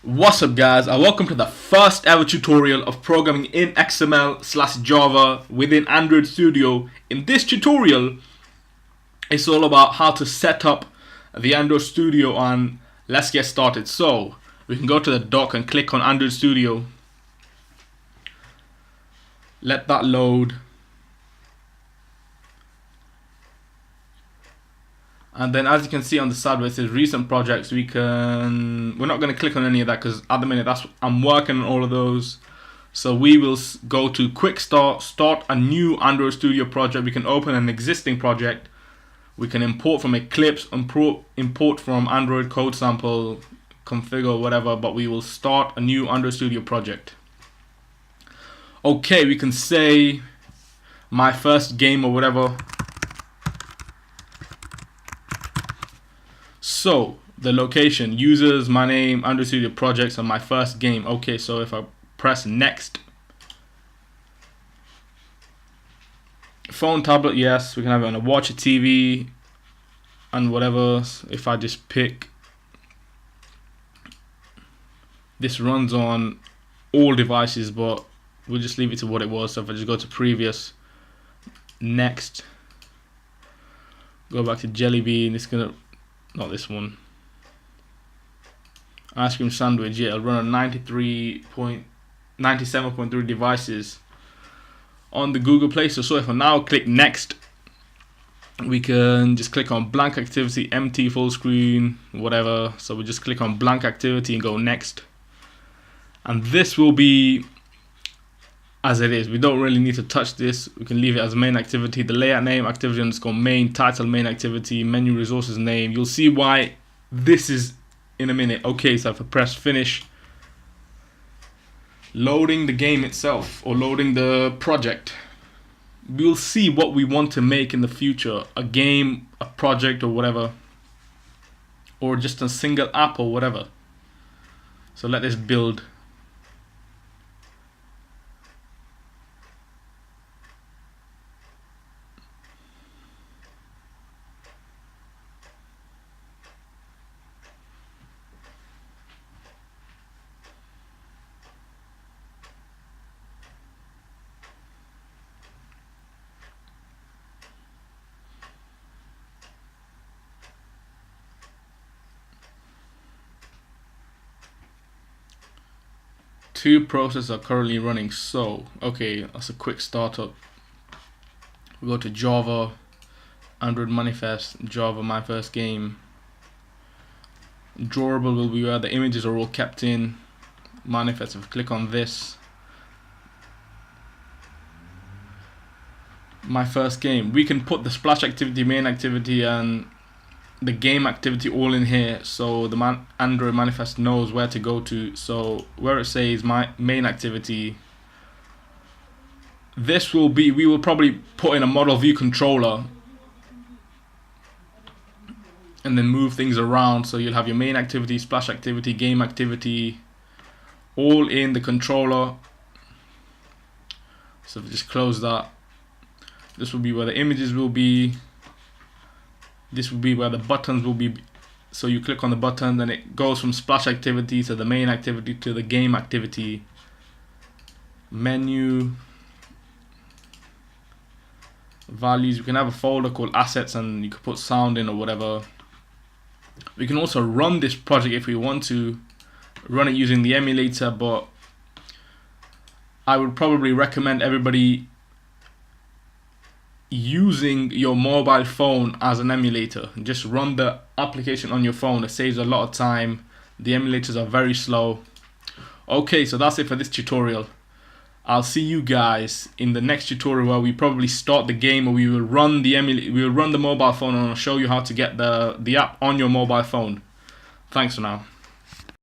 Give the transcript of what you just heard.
What's up guys, and welcome to the first ever tutorial of programming in XML/Java within Android Studio. In this tutorial, it's all about how to set up the Android Studio, and let's get started. So we can go to the dock and click on Android Studio. Let that load. And then as you can see on the side where it says recent projects, we're not going to click on any of that because at the minute I'm working on all of those. So we will go to quick start a new Android Studio project. We can open an existing project. We can import from Eclipse, import from Android Code Sample, configure whatever, but we will start a new Android Studio project. Okay, we can say my first game or whatever. So the location, users, my name, Android Studio projects, and my first game. Okay, so if I press next, phone, tablet, yes, we can have it on a watch, a TV, and whatever. If I just pick, this runs on all devices, but we'll just leave it to what it was. So if I just go to previous, next, go back to Jelly Bean, it's gonna, not this one, ice cream sandwich. Yeah, it'll run on 97.3 devices on the Google Play Store. So if I now click next, we can just click on blank activity, empty, full screen, whatever. So we just click on blank activity and go next, and this will be as it is. We don't really need to touch this. We can leave it as main activity. The layout name, activity underscore main, title main activity, menu resources name. You'll see why this is in a minute. Okay, so if I press finish, loading the game itself or loading the project, we'll see what we want to make in the future. A game, a project, or whatever, or just a single app or whatever. So let this build. Two processes are currently running. So okay, that's a quick startup. We go to Java, Android manifest, Java my first game. Drawable will be where the images are all kept in. Manifest, if I click on this, my first game, we can put the splash activity, main activity, and the game activity all in here, so the Android manifest knows where to go to. So where it says my main activity, this will be, we will probably put in a model view controller and then move things around. So you'll have your main activity, splash activity, game activity all in the controller. So if I just close that, this will be where the images will be. This will be where the buttons will be. So you click on the button, then it goes from splash activity to the main activity to the game activity. Menu, values, you can have a folder called assets and you can put sound in or whatever. We can also run this project if we want to run it using the emulator, but I would probably recommend everybody using your mobile phone as an emulator. Just run the application on your phone. It saves a lot of time. The emulators are very slow. Okay, so that's it for this tutorial. I'll see you guys in the next tutorial where we probably start the game, or we will run the mobile phone, and I'll show you how to get the app on your mobile phone. Thanks for now.